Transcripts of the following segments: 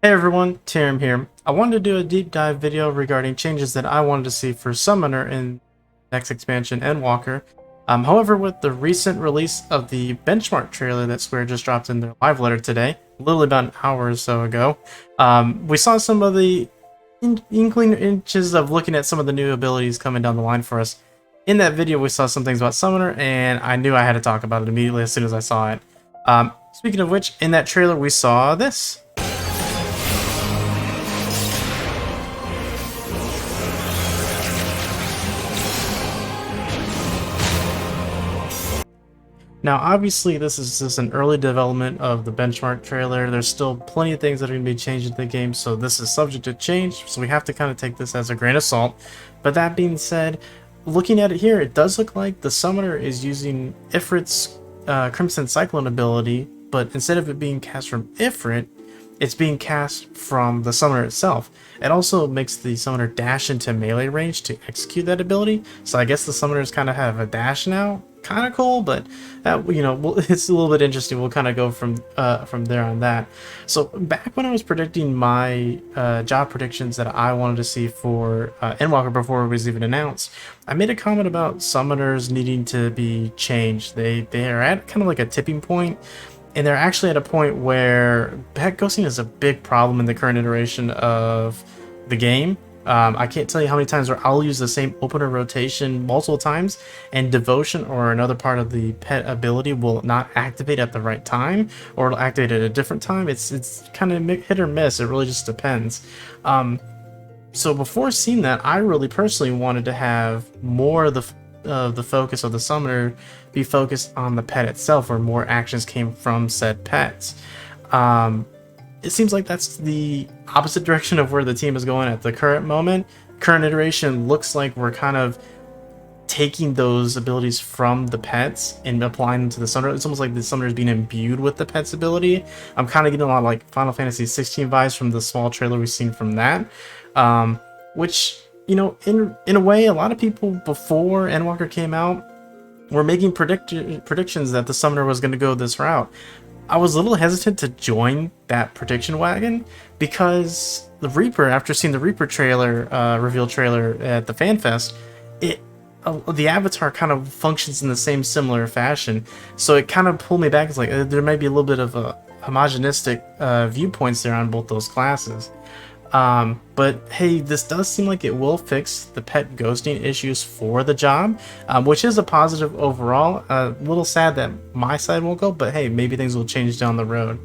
Hey everyone, Tim here. I wanted to do a deep dive video regarding changes that I wanted to see for Summoner in next expansion, Endwalker. However, with the recent release of the benchmark trailer that Square just dropped in their live letter today, literally about an hour or so ago, we saw some of the inkling inches of looking at some of the new abilities coming down the line for us. In that video, we saw some things about Summoner, and I knew I had to talk about it immediately as soon as I saw it. Speaking of which, in that trailer, we saw this. Now, obviously, this is just an early development of the benchmark trailer. There's still plenty of things that are going to be changed in the game, so this is subject to change, so we have to kind of take this as a grain of salt. But that being said, looking at it here, it does look like the Summoner is using Ifrit's Crimson Cyclone ability, but instead of it being cast from Ifrit, it's being cast from the Summoner itself. It also makes the Summoner dash into melee range to execute that ability, so I guess the Summoners kind of have a dash now. Kind of cool, but it's a little bit interesting. We'll kind of go from there on that. So back when I was predicting my job predictions that I wanted to see for Endwalker before it was even announced, I made a comment about summoners needing to be changed. They are at kind of like a tipping point, and they're actually at a point where pet ghosting is a big problem in the current iteration of the game. I can't tell you how many times where I'll use the same opener rotation multiple times, and devotion or another part of the pet ability will not activate at the right time, or it'll activate at a different time. It's kind of hit or miss. It really just depends. So before seeing that, I really personally wanted to have more of the focus of the summoner be focused on the pet itself, where more actions came from said pets. It seems like that's the opposite direction of where the team is going at the current moment. Current iteration looks like we're kind of taking those abilities from the pets and applying them to the summoner. It's almost like the summoner is being imbued with the pet's ability. I'm kind of getting a lot of like Final Fantasy 16 vibes from the small trailer we've seen from that, which, you know, in a way, a lot of people before Endwalker came out were making predictions that the summoner was going to go this route. I was a little hesitant to join that prediction wagon because the Reaper, after seeing the Reaper trailer, reveal trailer at the FanFest, the avatar kind of functions in the similar fashion. So it kind of pulled me back. It's like there might be a little bit of a homogenistic viewpoints there on both those classes. But hey, this does seem like it will fix the pet ghosting issues for the job, which is a positive overall. A little sad that my side won't go, but hey, maybe things will change down the road.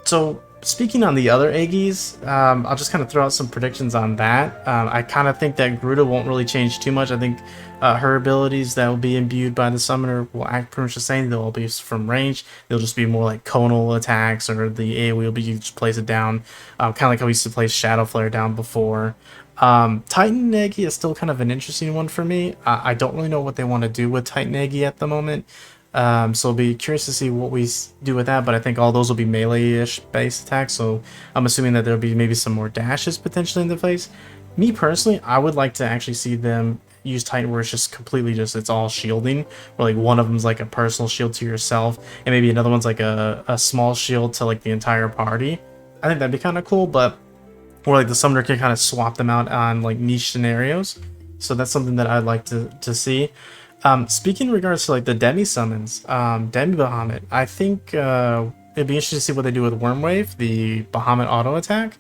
So speaking on the other Aggies, I'll just kind of throw out some predictions on that. I kind of think that Gruda won't really change too much. I think her abilities that will be imbued by the summoner will act pretty much the same. They'll be from range. They'll just be more like conal attacks, or the AoE will be you just place it down, kind of like how we used to place Shadow Flare down before. Titan Aggie is still kind of an interesting one for me. I don't really know what they want to do with Titan Aggie at the moment. So I'll be curious to see what we do with that, but I think all those will be melee-ish base attacks, so I'm assuming that there'll be maybe some more dashes potentially in the face. Me personally, I would like to actually see them use Titan where it's just completely it's all shielding, where like one of them's like a personal shield to yourself, and maybe another one's like a small shield to like the entire party. I think that'd be kind of cool, but or like the summoner can kind of swap them out on like niche scenarios, so that's something that I'd like to see. Speaking in regards to like the Demi summons, Demi Bahamut, I think it'd be interesting to see what they do with Wormwave, the Bahamut auto attack.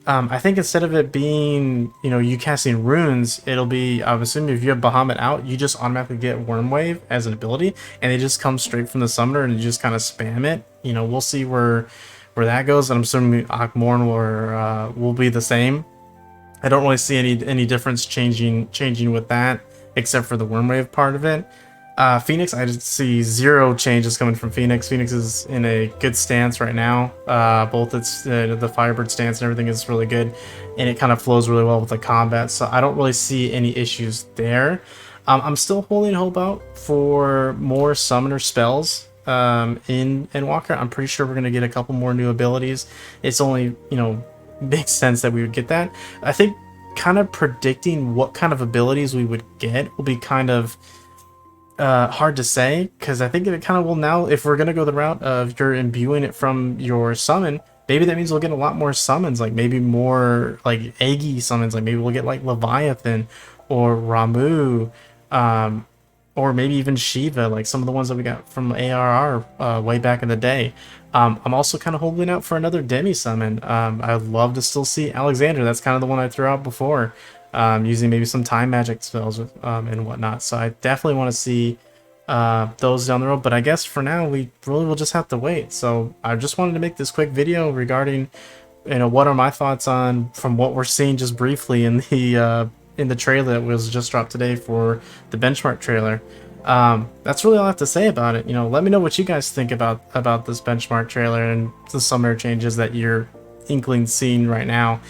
I think instead of it being, you know, you casting runes, it'll be, I'm assuming if you have Bahamut out, you just automatically get Wormwave as an ability, and it just comes straight from the summoner and you just kind of spam it. You know, we'll see where that goes, and I'm assuming Akmorn will be the same. I don't really see any difference changing with that, except for the Wormwave part of it. Phoenix, I just see zero changes coming from Phoenix. Phoenix is in a good stance right now. Both its the Firebird stance and everything is really good, and it kind of flows really well with the combat, so I don't really see any issues there. I'm still holding hope out for more summoner spells in Endwalker. I'm pretty sure we're going to get a couple more new abilities. It's only, you know, makes sense that we would get that. I think kind of predicting what kind of abilities we would get will be kind of hard to say, because I think it kind of will now, if we're going to go the route of you're imbuing it from your summon, maybe that means we'll get a lot more summons, like maybe more like eggy summons, like maybe we'll get like Leviathan or Ramu, um, or maybe even Shiva, like some of the ones that we got from ARR way back in the day. I'm also kind of holding out for another demi summon. I'd love to still see Alexander. That's kind of the one I threw out before, using maybe some time magic spells and whatnot. So I definitely want to see those down the road. But I guess for now we really will just have to wait. So I just wanted to make this quick video regarding, what are my thoughts on from what we're seeing just briefly in the trailer that was just dropped today for the benchmark trailer. That's really all I have to say about it. Let me know what you guys think about this benchmark trailer and the summer changes that you're inkling seeing right now.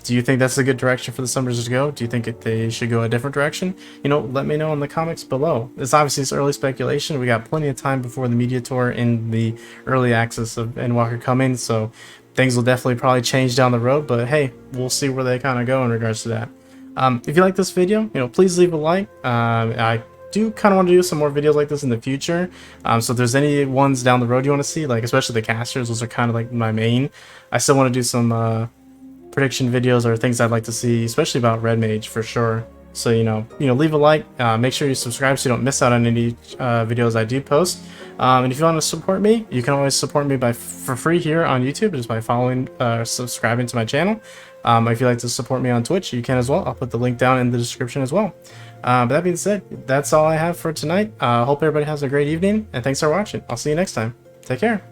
Do you think that's a good direction for the summers to go? Do you think they should go a different direction? Let me know in the comments below. It's early speculation. We got plenty of time before the media tour and the early access of Endwalker coming, so things will definitely probably change down the road, but hey, we'll see where they kind of go in regards to that. If you like this video, please leave a like. I do kind of want to do some more videos like this in the future. So if there's any ones down the road you want to see, like especially the casters, those are kind of like my main. I still want to do some prediction videos or things I'd like to see, especially about Red Mage for sure. So leave a like. Make sure you subscribe so you don't miss out on any videos I do post. And if you want to support me, you can always support me for free here on YouTube just by following, subscribing to my channel. If you'd like to support me on Twitch, you can as well. I'll put the link down in the description as well. But that being said, that's all I have for tonight. Hope everybody has a great evening, and thanks for watching. I'll see you next time. Take care.